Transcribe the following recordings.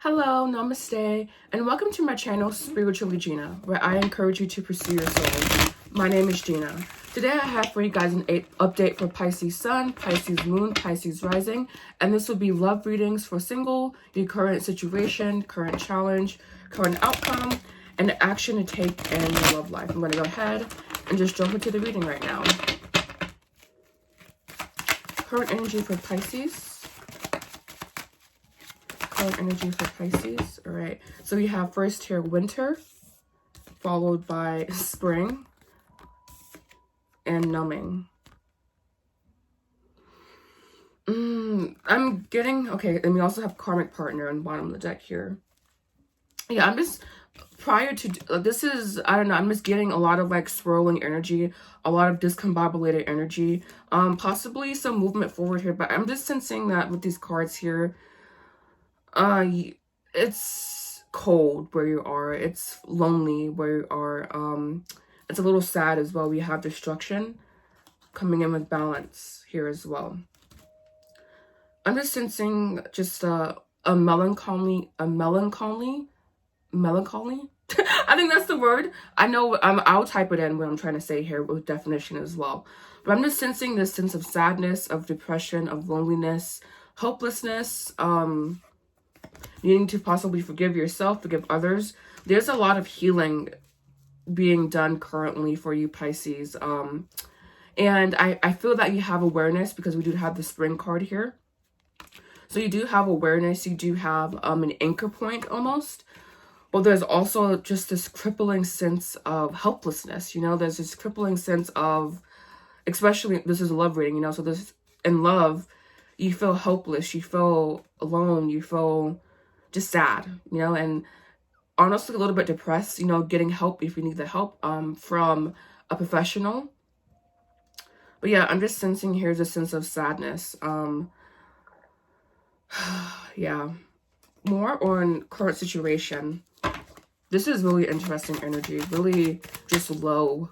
Hello, Namaste, and welcome to my channel, Spiritually Gina, where I encourage you to pursue your soul. My name is Gina. Today I have for you guys an update for Pisces Sun, Pisces Moon, Pisces Rising, and this will be love readings for single, your current situation, current challenge, current outcome, and action to take in your love life. I'm going to go ahead and just jump into the reading right now. Current energy for Pisces. Energy for Pisces. All right, so we have first here winter, followed by spring and numbing. I'm getting, okay, and we also have karmic partner on the bottom of the deck here. Yeah, I'm just, prior to, this is, I don't know, I'm just getting a lot of like swirling energy, a lot of discombobulated energy, possibly some movement forward here, but I'm just sensing that with these cards here, it's cold where you are, it's lonely where you are, it's a little sad as well. We have destruction coming in with balance here as well. I'm just sensing just a melancholy I think that's the word. I know, I'll type it in what I'm trying to say here with definition as well, but I'm just sensing this sense of sadness, of depression, of loneliness, hopelessness, needing to possibly forgive yourself, forgive others. There's a lot of healing being done currently for you, Pisces. And I feel that you have awareness because we do have the spring card here. So you do have awareness. You do have an anchor point almost. But there's also just this crippling sense of helplessness. You know, there's this crippling sense of, especially, this is a love reading, you know, so this, in love, you feel helpless, you feel alone, you feel just sad, you know, and honestly a little bit depressed, you know, getting help if you need the help from a professional. But yeah, I'm just sensing here's a sense of sadness. Yeah, more on current situation. This is really interesting energy, really just low.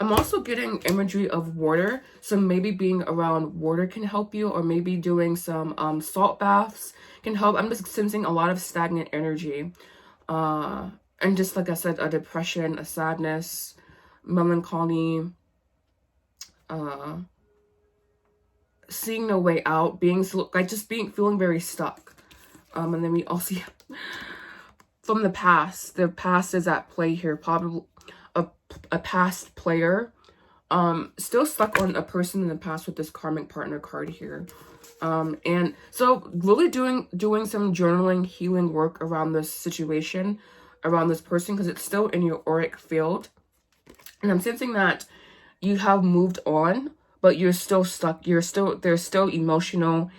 I'm also getting imagery of water, so maybe being around water can help you, or maybe doing some salt baths can help. I'm just sensing a lot of stagnant energy, and just like I said, a depression, a sadness, melancholy, seeing no way out, being like just feeling very stuck. And then we also from the past is at play here, probably a past player still stuck on a person in the past with this karmic partner card here, and so really doing some journaling, healing work around this situation, around this person, because it's still in your auric field, and I'm sensing that you have moved on, but you're still stuck. There's still emotional,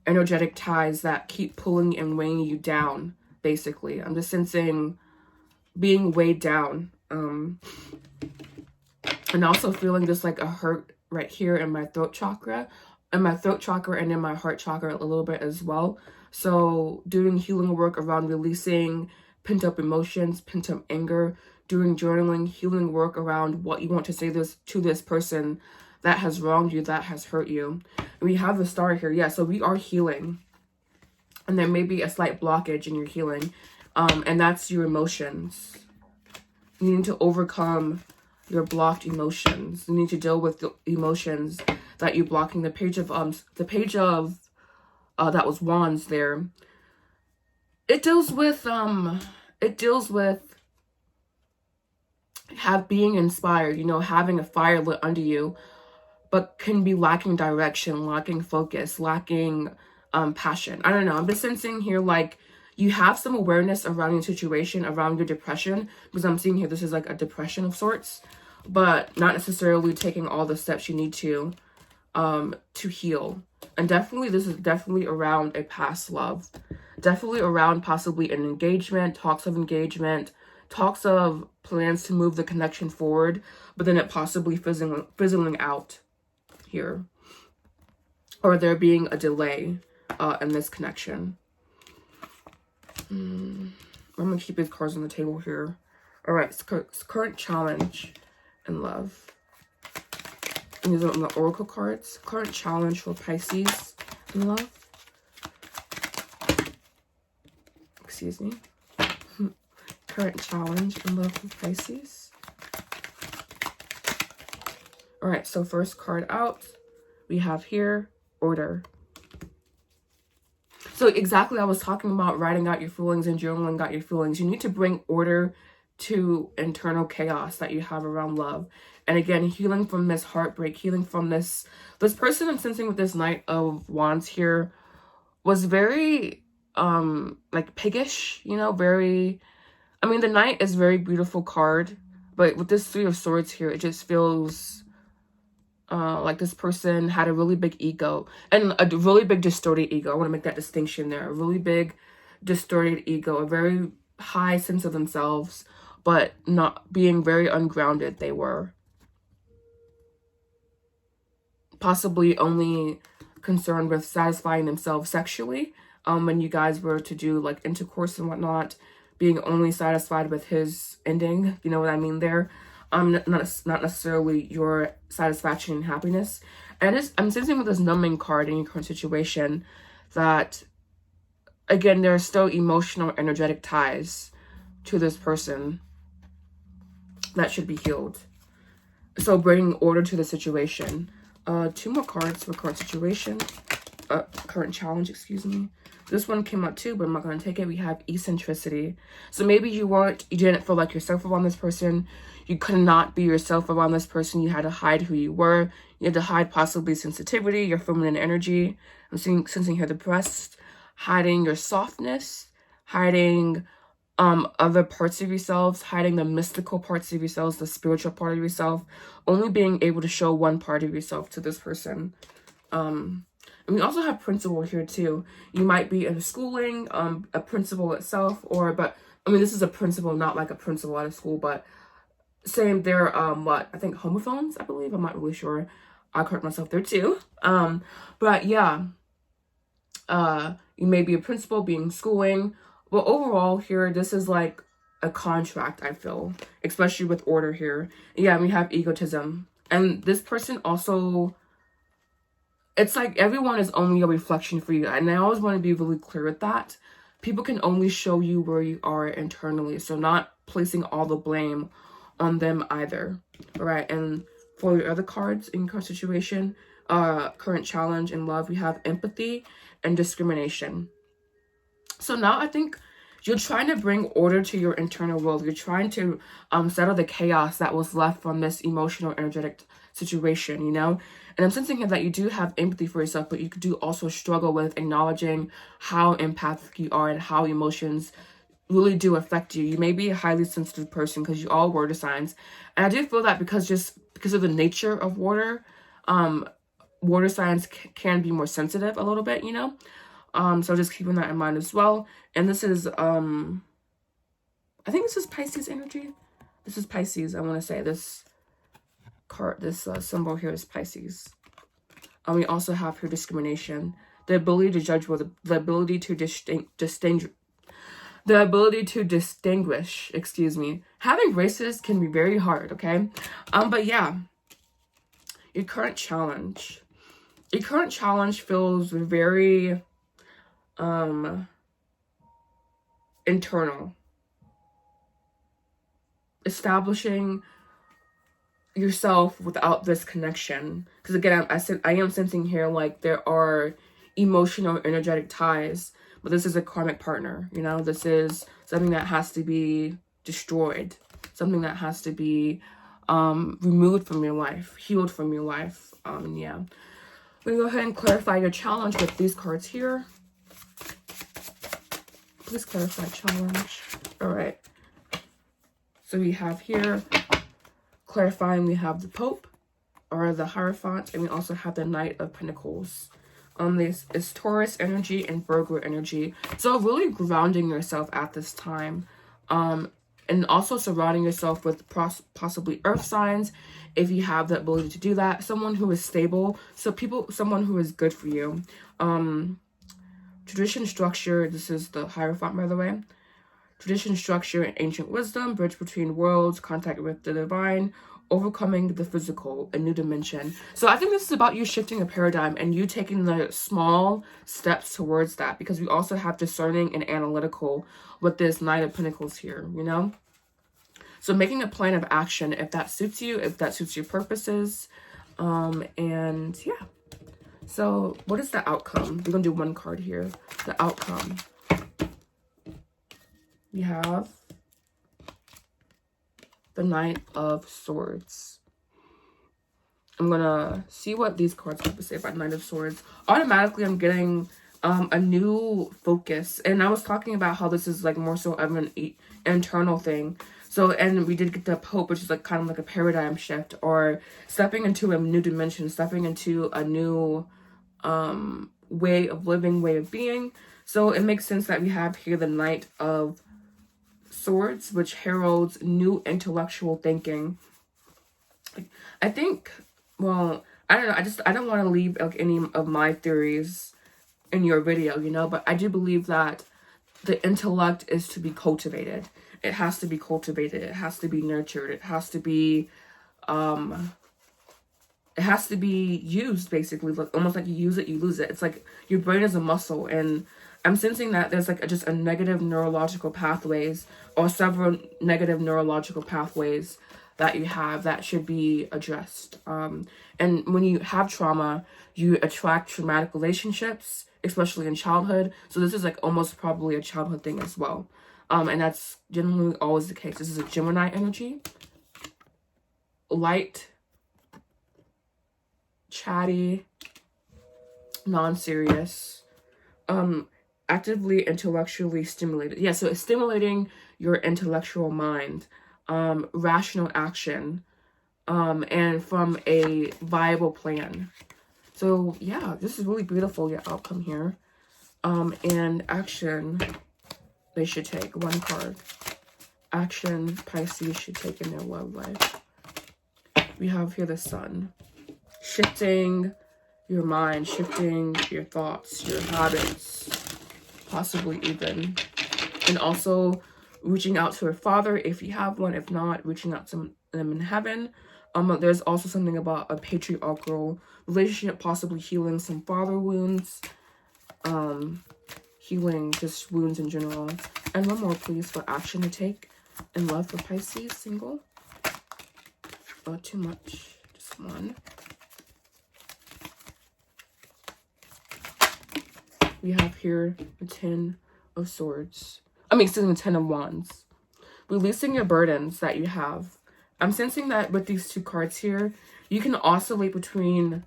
energetic ties that keep pulling and weighing you down. Basically, I'm just sensing being weighed down, and also feeling just like a hurt right here in my throat chakra, and in my heart chakra a little bit as well. So doing healing work around releasing pent-up emotions, pent-up anger, doing journaling, healing work around what you want to say to this person that has wronged you, that has hurt you. And we have the star here. Yeah, so we are healing, and there may be a slight blockage in your healing, and that's your emotions. You need to overcome your blocked emotions. You need to deal with the emotions that you're blocking. The page of that was wands there. It deals with being inspired, you know, having a fire lit under you, but can be lacking direction, lacking focus, lacking passion. I don't know. I'm just sensing here like you have some awareness around your situation, around your depression, because I'm seeing here this is like a depression of sorts, but not necessarily taking all the steps you need to heal. And definitely, this is definitely around a past love, definitely around possibly an engagement, talks of plans to move the connection forward, but then it possibly fizzling out here, or there being a delay in this connection. I'm gonna keep these cards on the table here. All right, current challenge in love. And these are the oracle cards. Current challenge for Pisces in love. Excuse me. Current challenge in love for Pisces. All right, so first card out, we have here, order. So exactly, I was talking about writing out your feelings and journaling out your feelings. You need to bring order to internal chaos that you have around love. And again, healing from this heartbreak, healing from this person I'm sensing with this Knight of Wands here was very, like piggish, you know, very, I mean, the Knight is a very beautiful card, but with this Three of Swords here, it just feels like this person had a really big ego and a really big distorted ego. I want to make that distinction there. A really big distorted ego, a very high sense of themselves, but not being very ungrounded. They were possibly only concerned with satisfying themselves sexually. When you guys were to do like intercourse and whatnot, being only satisfied with his ending, you know what I mean there. Not necessarily your satisfaction and happiness. And I'm sensing with this numbing card in your current situation that, again, there are still emotional, energetic ties to this person that should be healed. So bringing order to the situation. 2 more cards for current situation. Current challenge, excuse me. This one came out too, but I'm not going to take it. We have eccentricity. So maybe you didn't feel like yourself around this person. You could not be yourself around this person. You had to hide who you were. You had to hide possibly sensitivity, your feminine energy. I'm sensing here the breast, hiding your softness, hiding other parts of yourselves, hiding the mystical parts of yourselves, the spiritual part of yourself, only being able to show one part of yourself to this person. And we also have principal here too. You might be in schooling, a principal itself, but I mean, this is a principal, not like a principal out of school, but same, they're, I think homophones, I believe. I'm not really sure. I correct myself there too. But yeah, you may be a principal, being schooling. But overall here, this is like a contract, I feel, especially with order here. Yeah, we have egotism. And this person also, it's like everyone is only a reflection for you. And I always want to be really clear with that. People can only show you where you are internally. So not placing all the blame on them either. All right. And for the other cards in current situation, current challenge in love, we have empathy and discrimination. So now I think you're trying to bring order to your internal world. You're trying to settle the chaos that was left from this emotional, energetic situation, you know? And I'm sensing here that you do have empathy for yourself, but you do also struggle with acknowledging how empathic you are and how emotions really do affect you. You may be a highly sensitive person because you all water signs. And I do feel that because of the nature of water, water signs can be more sensitive a little bit, you know? So just keeping that in mind as well. And this is, I think this is Pisces energy. This is Pisces, I want to say. This card, this symbol here is Pisces. We also have here discrimination. The ability to judge, the ability to distinguish, excuse me. Having races can be very hard, okay? But yeah, your current challenge. Your current challenge feels very internal. Establishing yourself without this connection, because again, I am sensing here like there are emotional, energetic ties, but this is a karmic partner, you know? This is something that has to be destroyed, something that has to be removed from your life, healed from your life. Yeah, we're gonna go ahead and clarify your challenge with these cards here. Please clarify challenge. All right, so we have here clarifying, we have the Pope or the Hierophant, and we also have the Knight of Pentacles. This is Taurus energy and Virgo energy. So really grounding yourself at this time. And also surrounding yourself with possibly earth signs if you have the ability to do that. Someone who is stable. Someone who is good for you. Tradition, structure. This is the Hierophant, by the way. Tradition, structure, and ancient wisdom. Bridge between worlds. Contact with the divine. overcoming the physical, a new dimension. So I think this is about you shifting a paradigm and you taking the small steps towards that, because we also have discerning and analytical with this Knight of Pentacles here, you know? So making a plan of action, if that suits you, if that suits your purposes. And yeah. So what is the outcome? We're going to do one card here. The outcome. We have the Knight of Swords. I'm going to see what these cards have to say about Knight of Swords. Automatically, I'm getting a new focus. And I was talking about how this is like more so of an internal thing. So, and we did get the Pope, which is like kind of like a paradigm shift, or stepping into a new dimension, stepping into a new way of living, way of being. So it makes sense that we have here the Knight of Swords, which heralds new intellectual thinking. I think, well, I don't know, I don't want to leave like any of my theories in your video, you know, but I do believe that the intellect is to be cultivated. It has to be cultivated. It has to be nurtured. It has to be used, basically. Like, almost like you use it, you lose it. It's like your brain is a muscle, and I'm sensing that there's like just a negative neurological pathways, or several negative neurological pathways that you have that should be addressed. And when you have trauma, you attract traumatic relationships, especially in childhood. So this is like almost probably a childhood thing as well. And that's generally always the case. This is a Gemini energy. Light, chatty, non-serious, actively intellectually stimulated. Yeah, so it's stimulating your intellectual mind, rational action, and from a viable plan. So yeah, this is really beautiful, your outcome here. And action they should take. One card. Action Pisces should take in their love life. We have here the Sun. Shifting your mind, shifting your thoughts, your habits, possibly even. And also reaching out to a father if you have one. If not, reaching out to them in heaven. There's also something about a patriarchal relationship, possibly healing some father wounds. Healing just wounds in general. And one more, please, for action to take in love for Pisces, single. Oh, too much. Just one. We have here the 10 of Swords. Excuse me, 10 of Wands. Releasing your burdens that you have. I'm sensing that with these two cards here, you can oscillate between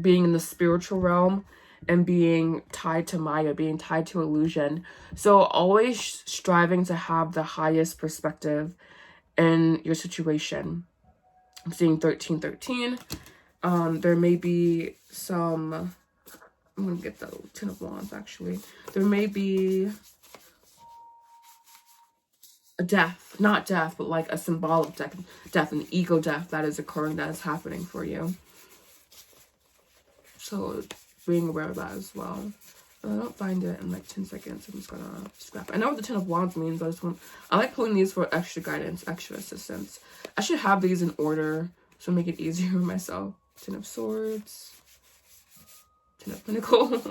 being in the spiritual realm and being tied to Maya, being tied to illusion. So always striving to have the highest perspective in your situation. I'm seeing 1313. There may be some... I'm going to get the 10 of Wands, actually. There may be a death. Not death, but like a symbolic death, an ego death that is occurring, that is happening for you. So being aware of that as well. I don't find it in like 10 seconds. I'm just going to scrap it. I know what the 10 of Wands means. I like pulling these for extra guidance, extra assistance. I should have these in order to make it easier for myself. 10 of Swords. 10 of Pentacles.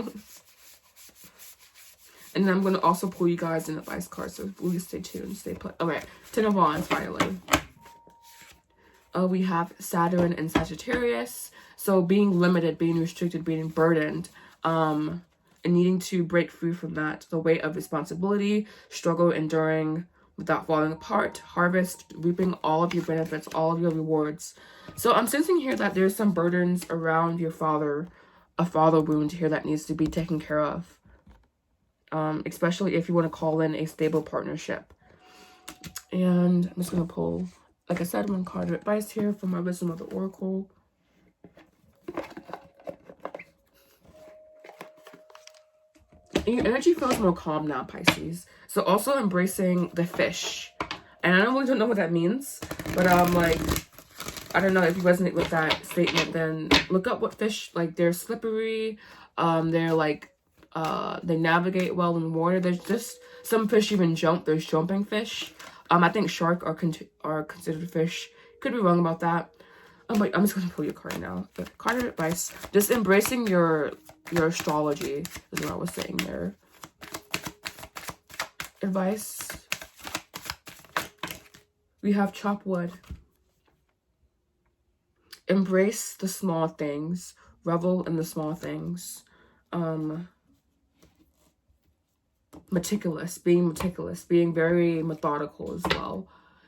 And then I'm going to also pull you guys an advice card, so please stay tuned, stay put. Okay, 10 of Wands, finally. We have Saturn and Sagittarius. So being limited, being restricted, being burdened, and needing to break free from that. The weight of responsibility, struggle, enduring without falling apart, harvest, reaping all of your benefits, all of your rewards. So I'm sensing here that there's some burdens around your father, a father wound here that needs to be taken care of. Especially if you want to call in a stable partnership. And I'm just going to pull, like I said, one card of advice here from my Wisdom of the Oracle. And your energy feels more calm now, Pisces. So also embracing the fish. And I really don't know what that means. But like, I don't know if you resonate with that statement, then look up what fish, like they're slippery. They're like, they navigate well in water. There's just some fish even jump. There's jumping fish. I think shark are considered fish Could be wrong about that. I'm just gonna pull your card now. The card of advice. Just embracing your astrology is what I was saying there. Advice. We have chop wood. Embrace the small things. Revel in the small things. Meticulous, being very methodical as well.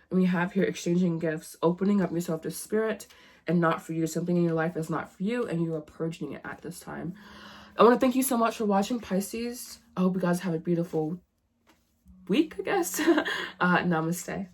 And we have here exchanging gifts, opening up yourself to spirit and not for you. Something in your life is not for you and you are purging it at this time. I want to thank you so much for watching, Pisces. I hope you guys have a beautiful week, I guess. Namaste.